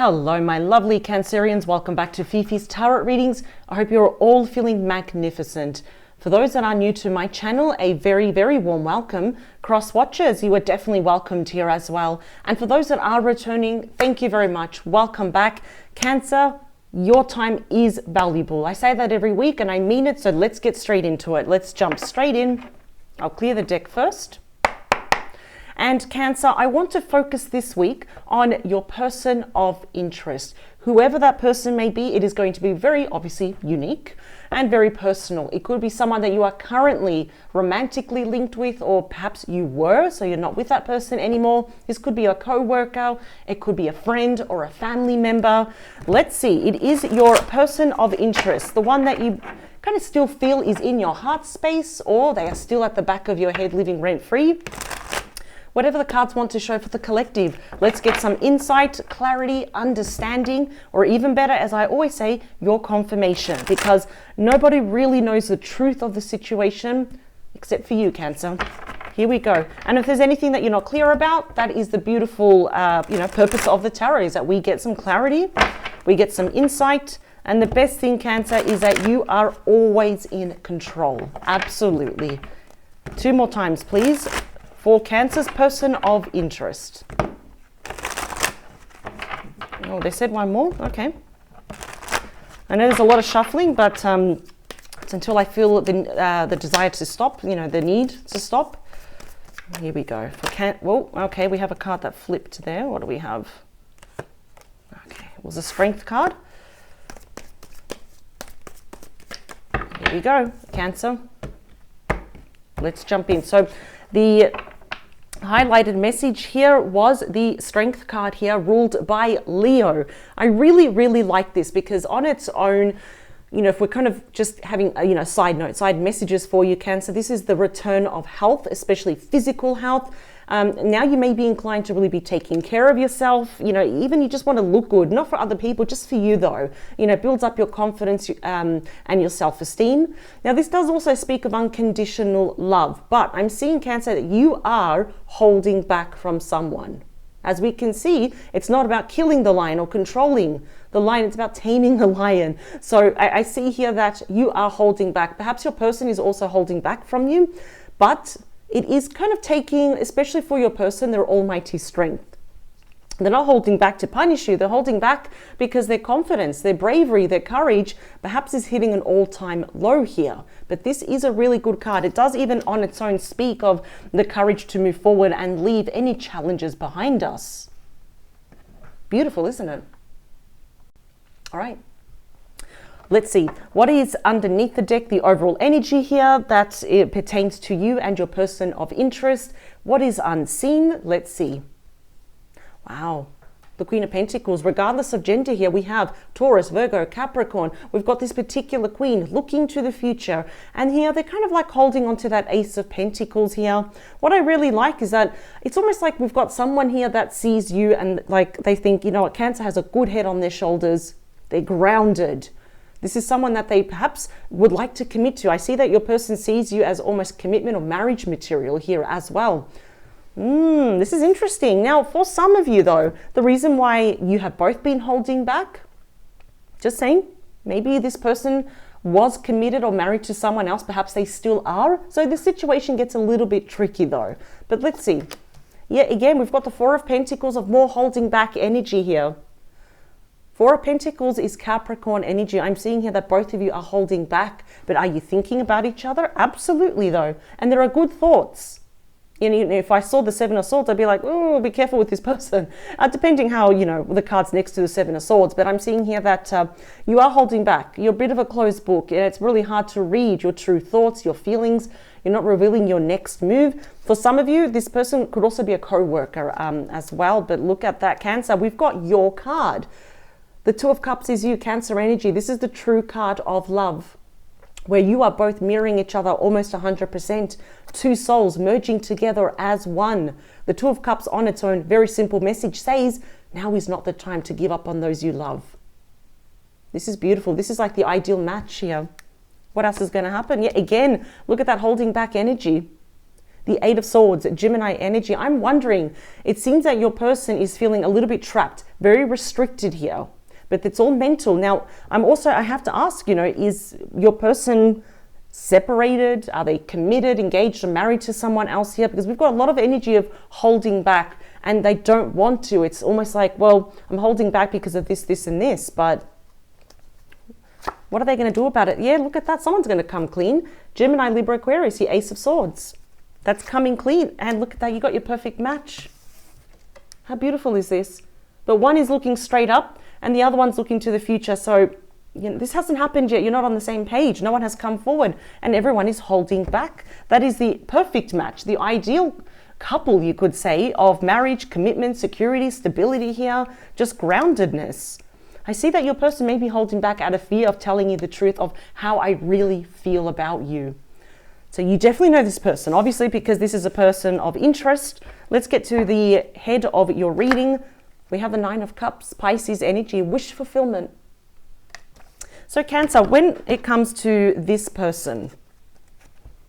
Hello, my lovely Cancerians. Welcome back to Fifi's Tarot Readings. I hope you're all feeling magnificent. For those that are new to my channel, a very, very warm welcome. Cross watchers, you are definitely welcomed here as well. And for those that are returning, thank you very much. Welcome back. Cancer, your time is valuable. I say that every week and I mean it, so let's get straight into it. Let's jump straight in. I'll clear the deck first. And Cancer, I want to focus this week on your person of interest. Whoever that person may be, it is going to be very obviously unique and very personal. It could be someone that you are currently romantically linked with, or perhaps you were, so you're not with that person anymore. This could be a co-worker, it could be a friend or a family member. Let's see, it is your person of interest, the one that you kind of still feel is in your heart space, or they are still at the back of your head living rent-free. Whatever the cards want to show for the collective, let's get some insight, clarity, understanding, or even better, as I always say, your confirmation, because nobody really knows the truth of the situation except for you, Cancer. Here we go. And if there's anything that you're not clear about, that is the beautiful, purpose of the tarot, is that we get some clarity, we get some insight, and the best thing, Cancer, is that you are always in control. Absolutely. 2 more times, please. For Cancer's person of interest. Oh, they said 1 more. Okay. I know there's a lot of shuffling, but it's until I feel the desire to stop, the need to stop. Here we go. Okay, we have a card that flipped there. What do we have? Okay, it was a strength card. Here we go, Cancer. Let's jump in. So the highlighted message here was the strength card here, ruled by Leo. I really, really like this because on its own, if we're kind of just having, side messages for you, Cancer, this is the return of health, especially physical health. Now you may be inclined to really be taking care of yourself, even you just want to look good, not for other people, just for you though, builds up your confidence and your self-esteem. Now this does also speak of unconditional love, but I'm seeing, Cancer, that you are holding back from someone. As we can see, it's not about killing the lion or controlling the lion, it's about taming the lion. So I see here that you are holding back. Perhaps your person is also holding back from you, but it is kind of taking, especially for your person, their almighty strength. They're not holding back to punish you. They're holding back because their confidence, their bravery, their courage perhaps is hitting an all-time low here. But this is a really good card. It does even on its own speak of the courage to move forward and leave any challenges behind us. Beautiful, isn't it? All right. Let's see, what is underneath the deck, the overall energy here that it pertains to you and your person of interest. What is unseen? Let's see. Wow, the Queen of Pentacles, regardless of gender here, we have Taurus, Virgo, Capricorn. We've got this particular Queen looking to the future. And here they're kind of like holding on to that Ace of Pentacles here. What I really like is that it's almost like we've got someone here that sees you and like they think, Cancer has a good head on their shoulders. They're grounded. This is someone that they perhaps would like to commit to. I see that your person sees you as almost commitment or marriage material here as well. This is interesting. Now, for some of you though, the reason why you have both been holding back, just saying, maybe this person was committed or married to someone else. Perhaps they still are. So the situation gets a little bit tricky though. But let's see. Yeah, again, we've got the Four of Pentacles of more holding back energy here. Four of Pentacles is Capricorn energy. I'm seeing here that both of you are holding back, but are you thinking about each other? Absolutely though. And there are good thoughts. If I saw the Seven of Swords, I'd be like, oh, be careful with this person. Depending how, the card's next to the Seven of Swords. But I'm seeing here that you are holding back. You're a bit of a closed book. And it's really hard to read your true thoughts, your feelings. You're not revealing your next move. For some of you, this person could also be a co-worker as well. But look at that, Cancer. We've got your card. The Two of Cups is you, Cancer energy. This is the true card of love, where you are both mirroring each other almost 100%. Two souls merging together as one. The Two of Cups on its own, very simple message, says, now is not the time to give up on those you love. This is beautiful. This is like the ideal match here. What else is going to happen? Yeah, again, look at that holding back energy. the Eight of Swords, Gemini energy. I'm wondering, it seems that your person is feeling a little bit trapped, very restricted here, but it's all mental. Now, I have to ask, is your person separated? Are they committed, engaged, or married to someone else here? Because we've got a lot of energy of holding back, and they don't want to. It's almost like, well, I'm holding back because of this, this, and this, but what are they going to do about it? Yeah, look at that. Someone's going to come clean. Gemini, Libra, Aquarius, the Ace of Swords. That's coming clean. And look at that. You got your perfect match. How beautiful is this? But one is looking straight up and the other one's looking to the future. So this hasn't happened yet. You're not on the same page. No one has come forward and everyone is holding back. That is the perfect match, the ideal couple, you could say, of marriage, commitment, security, stability here, just groundedness. I see that your person may be holding back out of fear of telling you the truth of how I really feel about you. So you definitely know this person, obviously, because this is a person of interest. Let's get to the head of your reading. We have the Nine of Cups, Pisces energy, wish fulfillment. So Cancer, when it comes to this person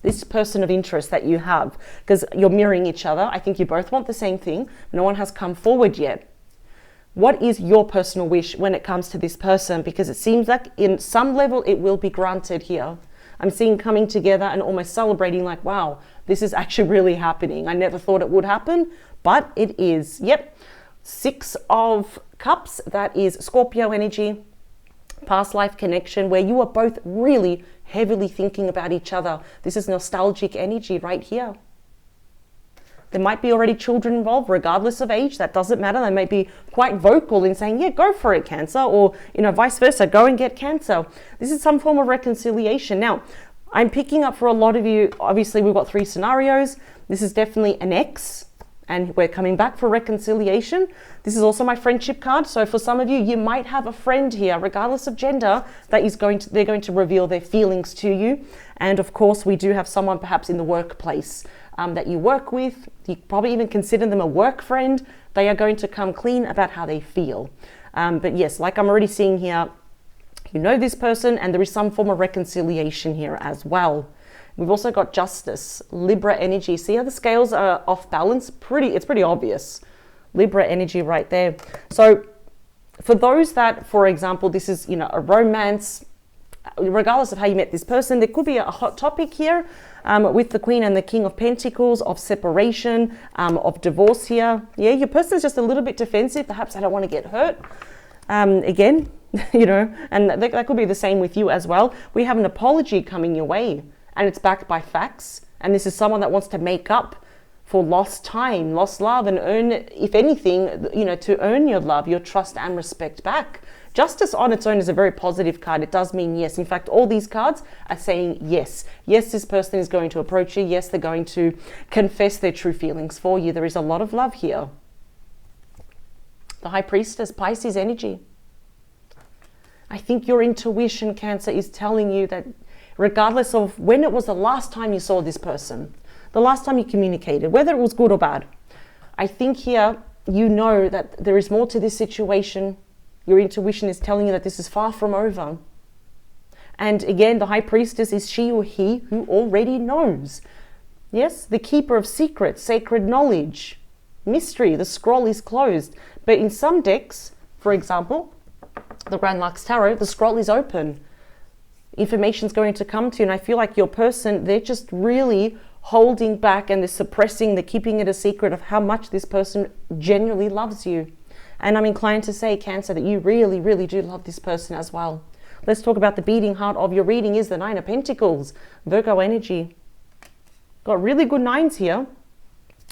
of interest that you have, because you're mirroring each other, I think you both want the same thing. No one has come forward yet. What is your personal wish when it comes to this person? Because it seems like in some level it will be granted here. I'm seeing coming together and almost celebrating like, wow, this is actually really happening. I never thought it would happen, but it is. Yep. Six of Cups, that is Scorpio energy, past life connection, where you are both really heavily thinking about each other. This is nostalgic energy right here. There might be already children involved, regardless of age. That doesn't matter. They may be quite vocal in saying, yeah, go for it, Cancer, or, vice versa, go and get Cancer. This is some form of reconciliation. Now, I'm picking up for a lot of you, obviously, we've got three scenarios. This is definitely an ex, and we're coming back for reconciliation. This is also my friendship card. So for some of you, you might have a friend here, regardless of gender, that is they're going to reveal their feelings to you. And of course, we do have someone perhaps in the workplace that you work with. You probably even consider them a work friend. They are going to come clean about how they feel. But yes, like I'm already seeing here, you know this person and there is some form of reconciliation here as well. We've also got Justice, Libra energy. See how the scales are off balance? It's pretty obvious. Libra energy right there. So for those that, for example, this is, a romance, regardless of how you met this person, there could be a hot topic here with the Queen and the King of Pentacles, of separation, of divorce here. Yeah, your person is just a little bit defensive. Perhaps I don't want to get hurt. Again, and that could be the same with you as well. We have an apology coming your way and it's backed by facts. And this is someone that wants to make up for lost time, lost love, and earn, if anything, to earn your love, your trust and respect back. Justice on its own is a very positive card. It does mean yes. In fact, all these cards are saying yes. Yes, this person is going to approach you. Yes, they're going to confess their true feelings for you. There is a lot of love here. The High Priestess, Pisces energy. I think your intuition, Cancer, is telling you that regardless of when it was the last time you saw this person, the last time you communicated, whether it was good or bad, I think here you know that there is more to this situation. Your intuition is telling you that this is far from over. And again, the High Priestess is she or he who already knows. Yes, the keeper of secrets, sacred knowledge, mystery, the scroll is closed. But in some decks, for example, the Grand Lux Tarot, the scroll is open. Information's going to come to you, and I feel like your person, they're just really holding back and they're suppressing, they're keeping it a secret of how much this person genuinely loves you. And I'm inclined to say, Cancer, that you really, really do love this person as well. Let's talk about the beating heart of your reading is the Nine of Pentacles, Virgo energy. Got really good nines here.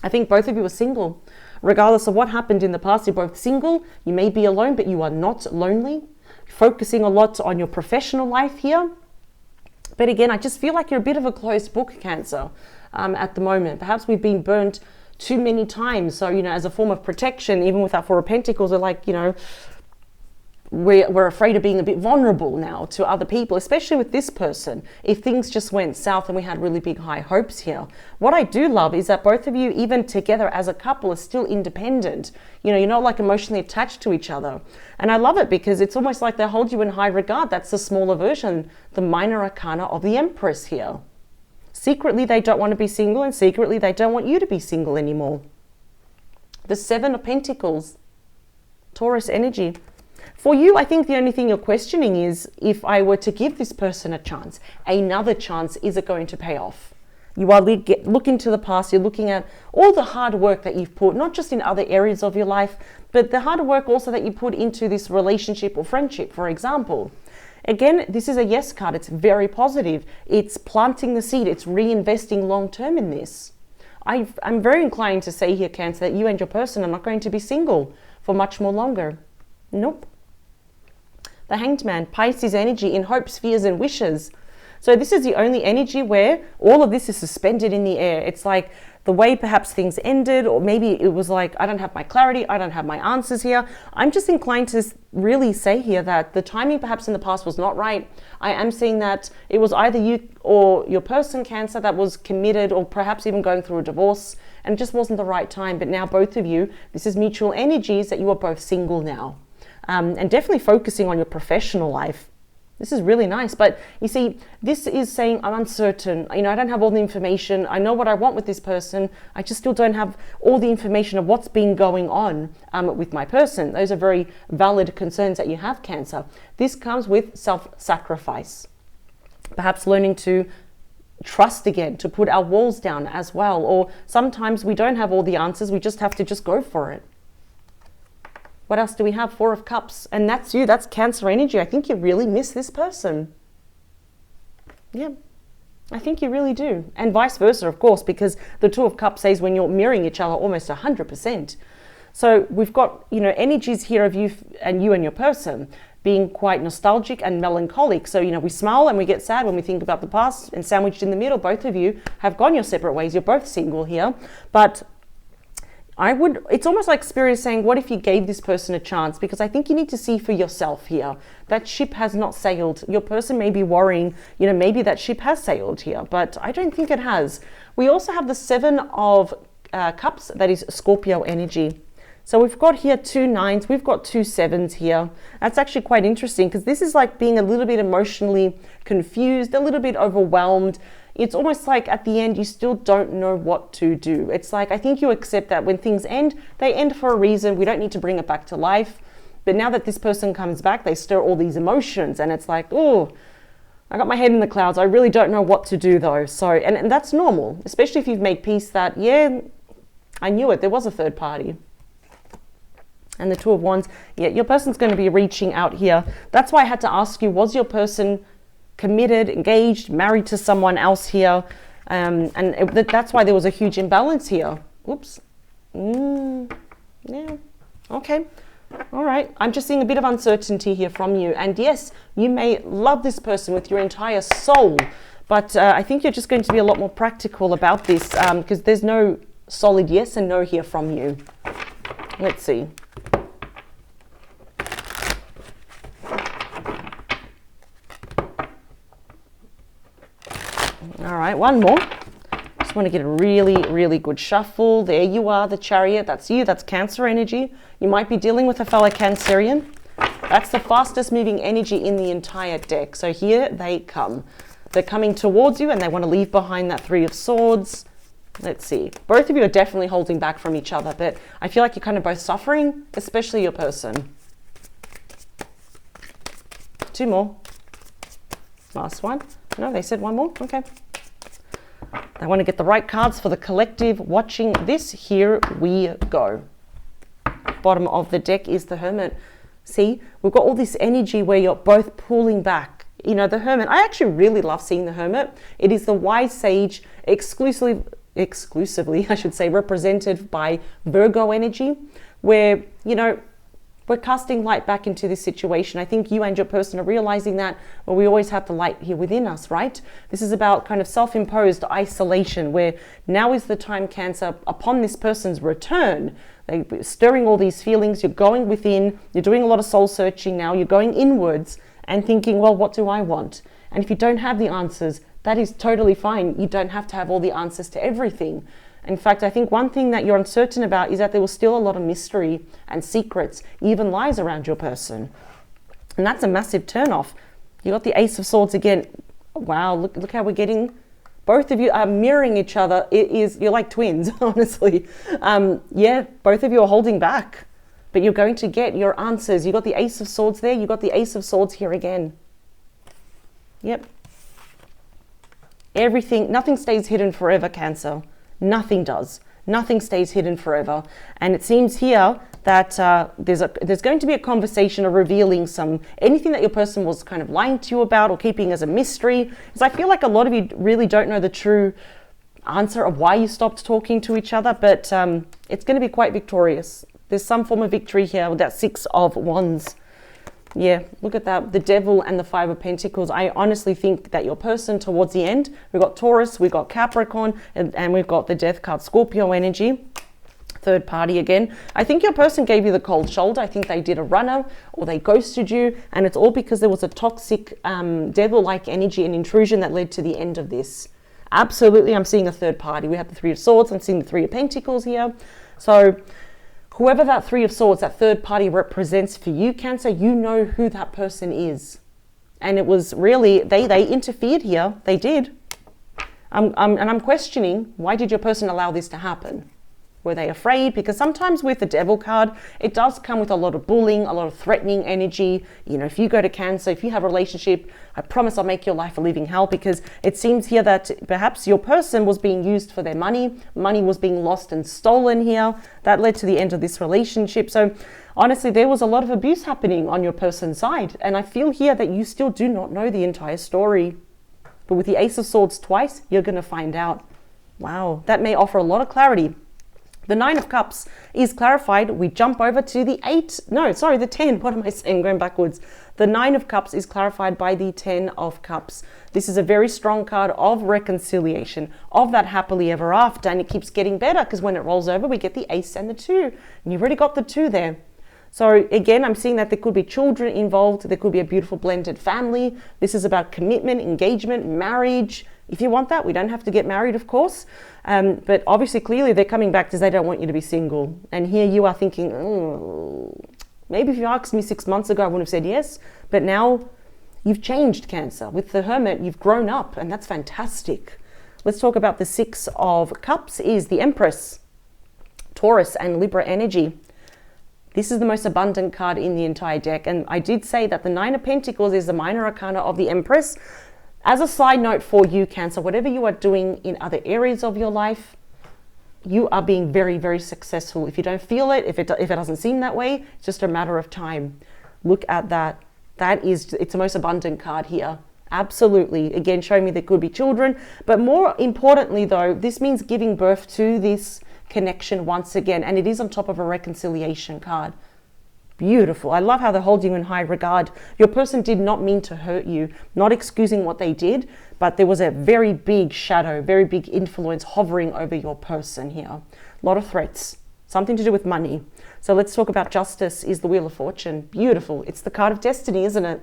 I think both of you are single. Regardless of what happened in the past, you're both single. You may be alone, but you are not lonely. Focusing a lot on your professional life here. But again, I just feel like you're a bit of a closed book, Cancer, at the moment. Perhaps we've been burnt too many times. So, as a form of protection, even with our Four of Pentacles, we're like, we're afraid of being a bit vulnerable now to other people, especially with this person. If things just went south and we had really big high hopes here. What I do love is that both of you, even together as a couple, are still independent. You're not like emotionally attached to each other. And I love it because it's almost like they hold you in high regard. That's the smaller version, the minor arcana of the Empress here. Secretly, they don't want to be single, and secretly, they don't want you to be single anymore. The Seven of Pentacles, Taurus energy. For you, I think the only thing you're questioning is, if I were to give this person a chance, another chance, is it going to pay off? You are looking to the past, you're looking at all the hard work that you've put, not just in other areas of your life, but the hard work also that you put into this relationship or friendship, for example. Again, this is a yes card. It's very positive. It's planting the seed. It's reinvesting long term in this. I'm very inclined to say here, Cancer, that you and your person are not going to be single for much more longer. Nope. The Hanged Man, Pisces energy, in hopes, fears, and wishes. So this is the only energy where all of this is suspended in the air. It's like the way perhaps things ended, or maybe it was like, I don't have my clarity, I don't have my answers here. I'm just inclined to really say here that the timing perhaps in the past was not right. I am seeing that it was either you or your person, Cancer, that was committed or perhaps even going through a divorce, and it just wasn't the right time. But now both of you, this is mutual energies that you are both single now. And definitely focusing on your professional life. This is really nice. But you see, this is saying I'm uncertain. I don't have all the information. I know what I want with this person. I just still don't have all the information of what's been going on with my person. Those are very valid concerns that you have, Cancer. This comes with self-sacrifice. Perhaps learning to trust again, to put our walls down as well. Or sometimes we don't have all the answers. We just have to just go for it. What else do we have? Four of Cups. And that's you. That's Cancer energy. I think you really miss this person. Yeah, I think you really do. And vice versa, of course, because the Two of Cups says when you're mirroring each other almost 100%. So we've got, energies here of you and your person being quite nostalgic and melancholic. So, we smile and we get sad when we think about the past, and sandwiched in the middle, both of you have gone your separate ways. You're both single here. But it's almost like Spirit is saying, what if you gave this person a chance? Because I think you need to see for yourself here. That ship has not sailed. Your person may be worrying, maybe that ship has sailed here, but I don't think it has. We also have the Seven of Cups, that is Scorpio energy. So we've got here 2 9s, we've got 2 7s here. That's actually quite interesting, because this is like being a little bit emotionally confused, a little bit overwhelmed. It's almost like at the end, you still don't know what to do. It's like, I think you accept that when things end, they end for a reason. We don't need to bring it back to life. But now that this person comes back, they stir all these emotions, and it's like, oh, I got my head in the clouds. I really don't know what to do though. So, and that's normal, especially if you've made peace that, yeah, I knew it. There was a third party. And the Two of Wands, yeah, your person's going to be reaching out here. That's why I had to ask you, was your person committed, engaged, married to someone else here? That's why there was a huge imbalance here. Oops. Yeah. Okay. All right. I'm just seeing a bit of uncertainty here from you. And yes, you may love this person with your entire soul, but I think you're just going to be a lot more practical about this, because there's no solid yes and no here from you. Let's see. All right, one more. Just want to get a really, really good shuffle. There you are, the Chariot. That's you. That's Cancer energy. You might be dealing with a fellow Cancerian. That's the fastest moving energy in the entire deck. So here they come. They're coming towards you, and they want to leave behind that Three of Swords. Let's see. Both of you are definitely holding back from each other, but I feel like you're kind of both suffering, especially your person. 2 more. Last one. No, they said 1 more. Okay. I want to get the right cards for the collective watching this. Here we go. Bottom of the deck is the Hermit. See, we've got all this energy where you're both pulling back. The Hermit, I actually really love seeing the Hermit. It is the wise sage, exclusively, I should say, represented by Virgo energy, where, we're casting light back into this situation. I think you and your person are realizing that, well, we always have the light here within us, right? This is about kind of self-imposed isolation, where now is the time, Cancer, upon this person's return. They're stirring all these feelings. You're going within. You're doing a lot of soul searching now. You're going inwards and thinking, well, what do I want? And if you don't have the answers, that is totally fine. You don't have to have all the answers to everything. In fact, I think one thing that you're uncertain about is that there was still a lot of mystery and secrets, even lies around your person. And that's a massive turnoff. You got the Ace of Swords again. Wow, look how we're getting Both of you are mirroring each other. You're like twins, honestly. Yeah, both of you are holding back, but you're going to get your answers. You got the Ace of Swords there. You got the Ace of Swords here again. Yep. Everything, nothing stays hidden forever, Cancer. Nothing does. Nothing stays hidden forever. And it seems here that there's going to be a conversation of revealing anything that your person was kind of lying to you about or keeping as a mystery. Because I feel like a lot of you really don't know the true answer of why you stopped talking to each other, but it's going to be quite victorious. There's some form of victory here with that Six of Wands. Yeah, look at that, the Devil and the Five of Pentacles. I honestly think that your person towards the end, we've got Taurus, we've got Capricorn, and we've got the Death card, Scorpio energy. Third party again. I think your person gave you the cold shoulder. I think they did a runner or they ghosted you, and it's all because there was a toxic devil-like energy and intrusion that led to the end of this. Absolutely, I'm seeing a third party. We have the Three of Swords. I'm seeing the Three of Pentacles here. So whoever that Three of Swords, that third party represents for you, Cancer, you know who that person is. And it was really, they interfered here. They did. And I'm questioning, why did your person allow this to happen? Were they afraid? Because sometimes with the Devil card, it does come with a lot of bullying, a lot of threatening energy. You know, if you go to Cancer, if you have a relationship, I promise I'll make your life a living hell, because it seems here that perhaps your person was being used for their money. Money was being lost and stolen here. That led to the end of this relationship. So honestly, there was a lot of abuse happening on your person's side. And I feel here that you still do not know the entire story. But with the Ace of Swords twice, you're going to find out. Wow, that may offer a lot of clarity. The Nine of Cups is clarified. We jump over to the 10. What am I saying? Going backwards. The Nine of Cups is clarified by the 10 of Cups. This is a very strong card of reconciliation, of that happily ever after. And it keeps getting better because when it rolls over, we get the Ace and the 2. And you've already got the 2 there. So again, I'm seeing that there could be children involved. There could be a beautiful blended family. This is about commitment, engagement, marriage. If you want that, we don't have to get married, of course. But obviously, clearly, they're coming back because they don't want you to be single. And here you are thinking, oh, maybe if you asked me 6 months ago, I wouldn't have said yes. But now you've changed, Cancer. With the Hermit, you've grown up, and that's fantastic. Let's talk about the Six of Cups is the Empress, Taurus and Libra energy. This is the most abundant card in the entire deck. And I did say that the Nine of Pentacles is the minor arcana of the Empress. As a side note for you, Cancer, whatever you are doing in other areas of your life, you are being very, very successful. If you don't feel it, if it doesn't seem that way, it's just a matter of time. Look at that. It's the most abundant card here. Absolutely. Again, showing me there could be children. But more importantly, though, this means giving birth to this connection once again. And it is on top of a reconciliation card. Beautiful. I love how they're holding you in high regard. Your person did not mean to hurt you, not excusing what they did, but there was a very big shadow, very big influence hovering over your person here. A lot of threats, something to do with money. So let's talk about Justice is the Wheel of Fortune. Beautiful. It's the card of destiny, isn't it?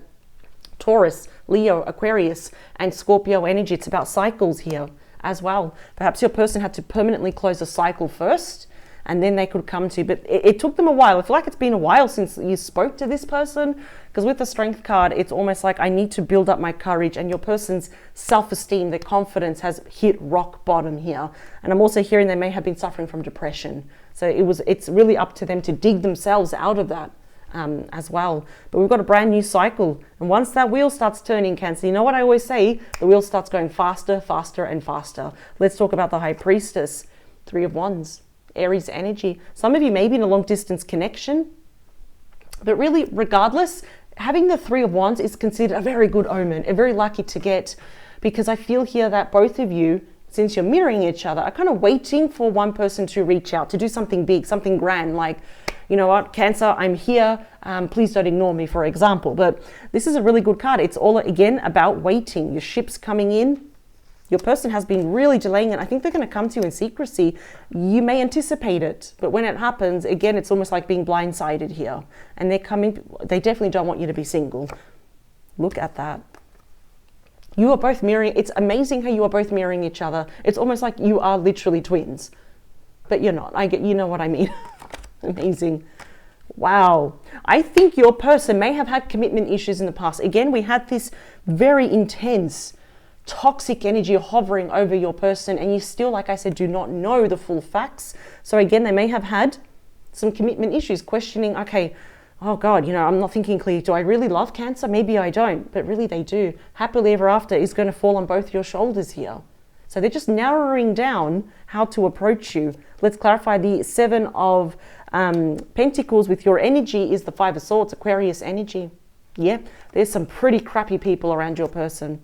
Taurus, Leo, Aquarius, and Scorpio energy. It's about cycles here as well. Perhaps your person had to permanently close a cycle first, and then they could come to, but it took them a while. I feel like it's been a while since you spoke to this person, because with the Strength card, it's almost like I need to build up my courage, and your person's self-esteem, their confidence has hit rock bottom here. And I'm also hearing they may have been suffering from depression. So it's really up to them to dig themselves out of that as well. But we've got a brand new cycle. And once that wheel starts turning, Cancer, you know what I always say? The wheel starts going faster, faster, and faster. Let's talk about the High Priestess, Three of Wands. Aries energy. Some of you may be in a long distance connection, but really regardless, having the Three of Wands is considered a very good omen, a very lucky to get, because I feel here that both of you, since you're mirroring each other, are kind of waiting for one person to reach out, to do something big, something grand, like, you know what, Cancer, I'm here, please don't ignore me, for example. But this is a really good card. It's all, again, about waiting. Your ship's coming in. Your person has been really delaying it. I think they're going to come to you in secrecy. You may anticipate it, but when it happens, again, it's almost like being blindsided here. And they're coming, they definitely don't want you to be single. Look at that. You are both mirroring. It's amazing how you are both mirroring each other. It's almost like you are literally twins, but you're not. You know what I mean. Amazing. Wow. I think your person may have had commitment issues in the past. Again, we had this very intense toxic energy hovering over your person, and you still, like I said, do not know the full facts. So again, they may have had some commitment issues, questioning, okay, oh God, I'm not thinking clearly. Do I really love Cancer? Maybe I don't, but really they do. Happily ever after is going to fall on both your shoulders here. So they're just narrowing down how to approach you. Let's clarify the Seven of Pentacles with your energy is the Five of Swords, Aquarius energy. Yeah, there's some pretty crappy people around your person.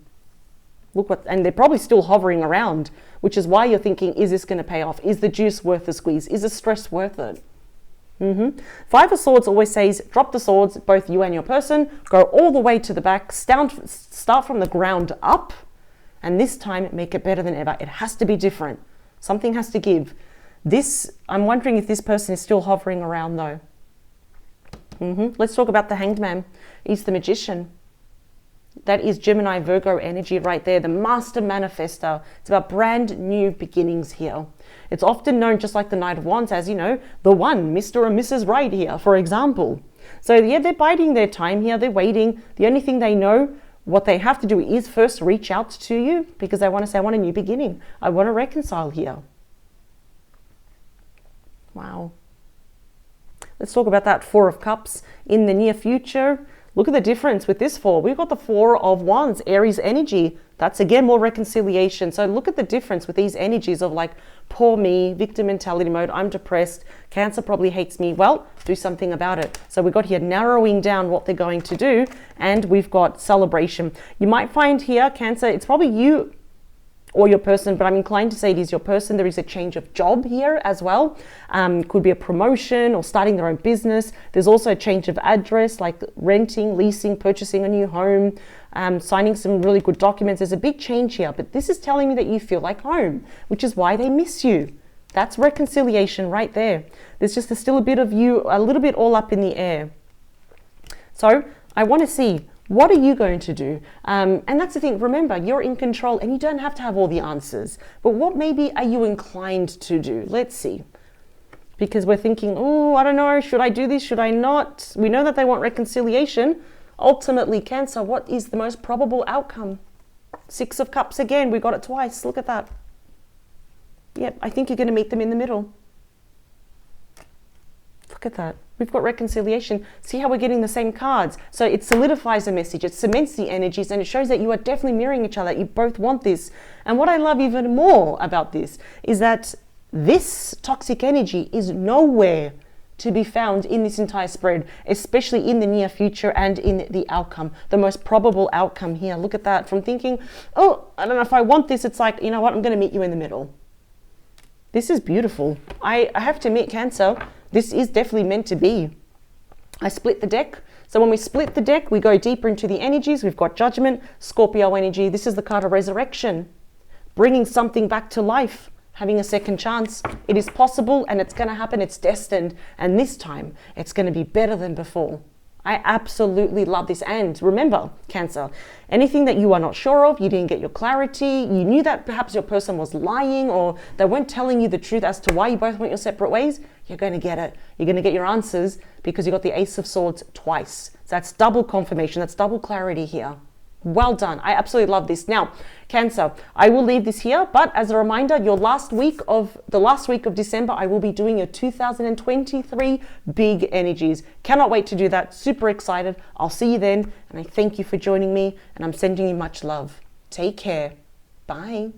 And they're probably still hovering around, which is why you're thinking, is this going to pay off? Is the juice worth the squeeze? Is the stress worth it? Five of Swords always says, drop the swords, both you and your person, go all the way to the back, start from the ground up, and this time make it better than ever. It has to be different. Something has to give. I'm wondering if this person is still hovering around though. Let's talk about the Hanged Man. He's the Magician. That is Gemini, Virgo energy right there, the master manifester. It's about brand new beginnings here. It's often known, just like the Knight of Wands, as, the one, Mr. or Mrs. Right here, for example. So yeah, they're biding their time here. They're waiting. The only thing they know, what they have to do is first reach out to you, because they want to say, I want a new beginning. I want to reconcile here. Wow. Let's talk about that Four of Cups in the near future. Look at the difference with this four. We've got the Four of Wands, Aries energy. That's again more reconciliation. So look at the difference with these energies of like, poor me, victim mentality mode, I'm depressed, Cancer probably hates me. Well, do something about it. So we've got here narrowing down what they're going to do, and we've got celebration. You might find here, Cancer, it's probably you or your person, but I'm inclined to say it is your person. There is a change of job here as well. Could be a promotion or starting their own business. There's also a change of address, like renting, leasing, purchasing a new home, signing some really good documents. There's a big change here, but this is telling me that you feel like home, which is why they miss you. That's reconciliation right there. There's just still a bit of you, a little bit all up in the air. So I want to see, what are you going to do? And that's the thing. Remember, you're in control and you don't have to have all the answers. But what maybe are you inclined to do? Let's see. Because we're thinking, oh, I don't know. Should I do this? Should I not? We know that they want reconciliation. Ultimately, Cancer, what is the most probable outcome? Six of Cups again. We got it twice. Look at that. Yep, I think you're going to meet them in the middle. Look at that. We've got reconciliation. See how we're getting the same cards? So it solidifies the message, it cements the energies, and it shows that you are definitely mirroring each other. You both want this. And what I love even more about this is that this toxic energy is nowhere to be found in this entire spread, especially in the near future and in the outcome, the most probable outcome here. Look at that. From thinking, oh, I don't know if I want this, it's like, you know what, I'm going to meet you in the middle. This is beautiful. I have to admit, Cancer, this is definitely meant to be. I split the deck. So when we split the deck, we go deeper into the energies. We've got Judgment, Scorpio energy. This is the card of resurrection, bringing something back to life, having a second chance. It is possible and it's going to happen. It's destined. And this time it's going to be better than before. I absolutely love this. And remember, Cancer, anything that you are not sure of, you didn't get your clarity, you knew that perhaps your person was lying or they weren't telling you the truth as to why you both went your separate ways, you're going to get it. You're going to get your answers because you got the Ace of Swords twice. So that's double confirmation. That's double clarity here. Well done. I absolutely love this. Now, Cancer, I will leave this here, but as a reminder, the last week of December, I will be doing your 2023 big energies. Cannot wait to do that. Super excited. I'll see you then. And I thank you for joining me, and I'm sending you much love. Take care. Bye.